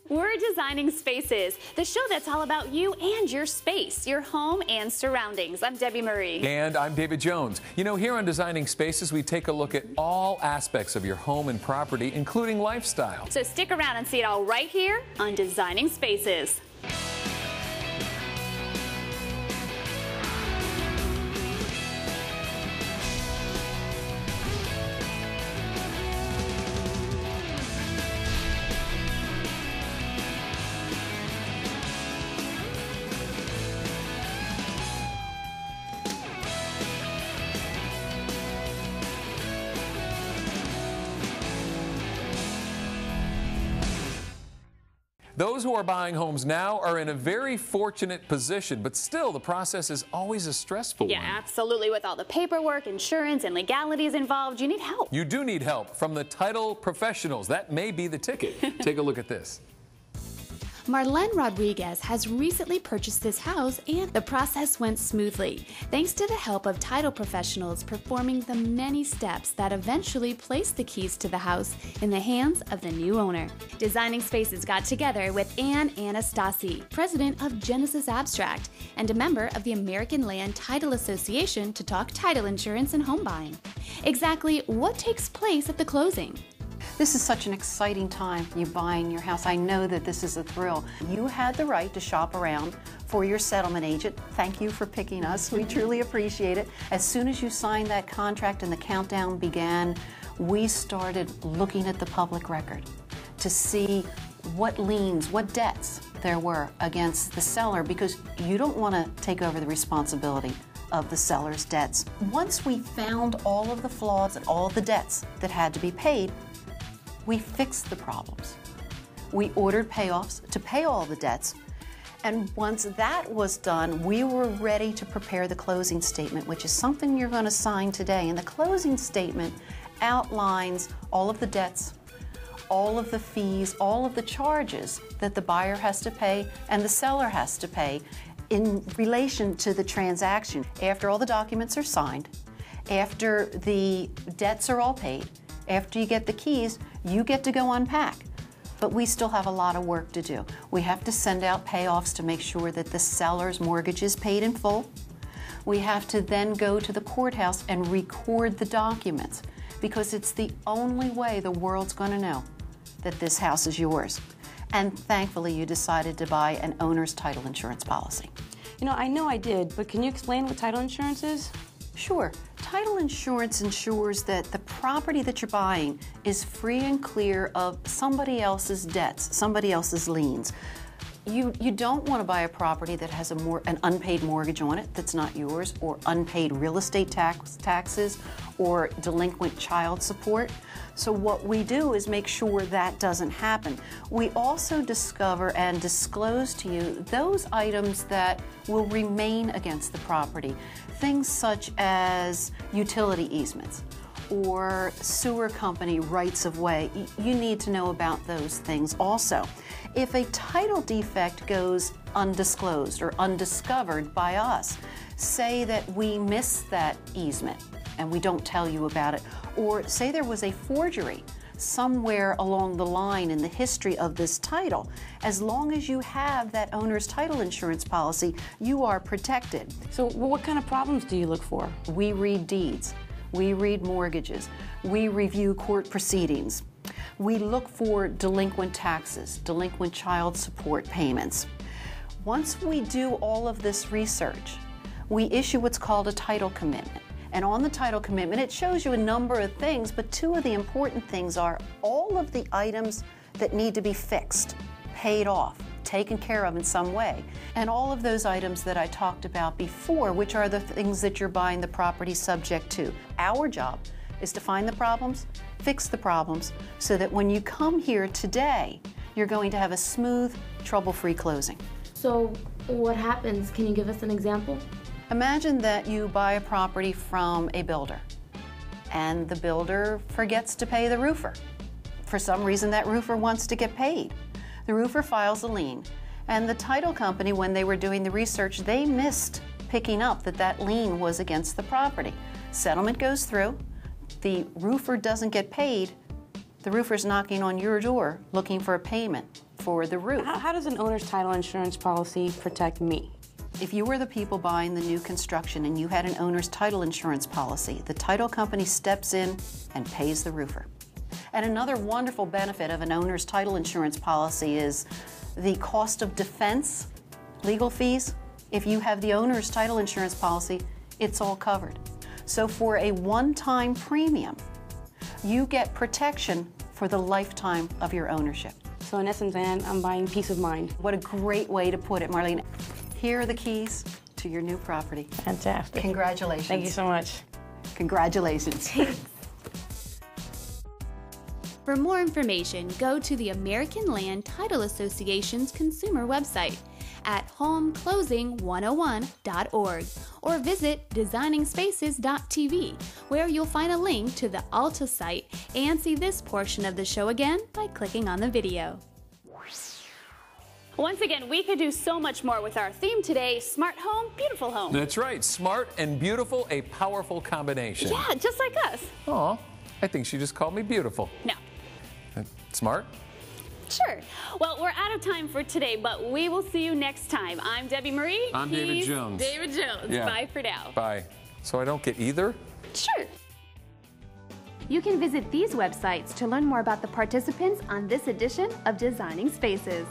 We're Designing Spaces, the show that's all about you and your space, your home and surroundings. I'm Debbie Marie. And I'm David Jones. You know, here on Designing Spaces, we take a look at all aspects of your home and property, including lifestyle. So stick around and see it all right here on Designing Spaces. Those who are buying homes now are in a very fortunate position, but still the process is always a stressful one. Yeah, absolutely. With all the paperwork, insurance, and legalities involved, you need help. You do need help from the title professionals. That may be the ticket. Take a look at this. Marlene Rodriguez has recently purchased this house, and the process went smoothly, thanks to the help of title professionals performing the many steps that eventually placed the keys to the house in the hands of the new owner. Designing Spaces got together with Ann Anastasi, president of Genesis Abstract and a member of the American Land Title Association, to talk title insurance and home buying. Exactly what takes place at the closing? This is such an exciting time, you buying your house. I know that this is a thrill. You had the right to shop around for your settlement agent. Thank you for picking us. We truly appreciate it. As soon as you signed that contract and the countdown began, we started looking at the public record to see what liens, what debts there were against the seller, because you don't want to take over the responsibility of the seller's debts. Once we found all of the flaws and all of the debts that had to be paid, we fixed the problems. We ordered payoffs to pay all the debts, and once that was done, we were ready to prepare the closing statement, which is something you're going to sign today. And the closing statement outlines all of the debts, all of the fees, all of the charges that the buyer has to pay and the seller has to pay in relation to the transaction. After all the documents are signed, after the debts are all paid, after you get the keys, you get to go unpack. But we still have a lot of work to do. We have to send out payoffs to make sure that the seller's mortgage is paid in full. We have to then go to the courthouse and record the documents, because it's the only way the world's going to know that this house is yours. And thankfully, you decided to buy an owner's title insurance policy. You know I did, but can you explain what title insurance is? Sure. Title insurance ensures that the property that you're buying is free and clear of somebody else's debts, somebody else's liens. You don't want to buy a property that has an unpaid mortgage on it that's not yours, or unpaid real estate taxes, or delinquent child support. So what we do is make sure that doesn't happen. We also discover and disclose to you those items that will remain against the property. Things such as utility easements or sewer company rights of way. You need to know about those things also. If a title defect goes undisclosed or undiscovered by us, say that we missed that easement and we don't tell you about it, or say there was a forgery somewhere along the line in the history of this title, as long as you have that owner's title insurance policy, you are protected. So what kind of problems do you look for? We read deeds, we read mortgages, we review court proceedings, we look for delinquent taxes, delinquent child support payments. Once we do all of this research, we issue what's called a title commitment. And on the title commitment, it shows you a number of things, but two of the important things are all of the items that need to be fixed, paid off, taken care of in some way, and all of those items that I talked about before, which are the things that you're buying the property subject to. Our job is to find the problems, fix the problems, so that when you come here today, you're going to have a smooth, trouble-free closing. So what happens? Can you give us an example? Imagine that you buy a property from a builder, and the builder forgets to pay the roofer. For some reason, that roofer wants to get paid. The roofer files a lien, and the title company, when they were doing the research, they missed picking up that that lien was against the property. Settlement goes through, the roofer doesn't get paid, The roofer's knocking on your door looking for a payment for the roof. How does an owner's title insurance policy protect me? If you were the people buying the new construction and you had an owner's title insurance policy, the title company steps in and pays the roofer. And another wonderful benefit of an owner's title insurance policy is the cost of defense, legal fees. If you have the owner's title insurance policy, it's all covered. So for a one-time premium, you get protection for the lifetime of your ownership. So in essence, Anne, I'm buying peace of mind. What a great way to put it, Marlene. Here are the keys to your new property. Fantastic. Congratulations. Thank you so much. Congratulations. For more information, go to the American Land Title Association's consumer website at homeclosing101.org or visit designingspaces.tv, where you'll find a link to the ALTA site and see this portion of the show again by clicking on the video. Once again, we could do so much more with our theme today, Smart Home, Beautiful Home. That's right. Smart and beautiful, a powerful combination. Yeah, just like us. Aw, I think she just called me beautiful. No. Smart? Sure. Well, we're out of time for today, but we will see you next time. I'm Debbie Marie. I'm David He's Jones. David Jones. Yeah. Bye for now. Bye. So I don't get either? Sure. You can visit these websites to learn more about the participants on this edition of Designing Spaces.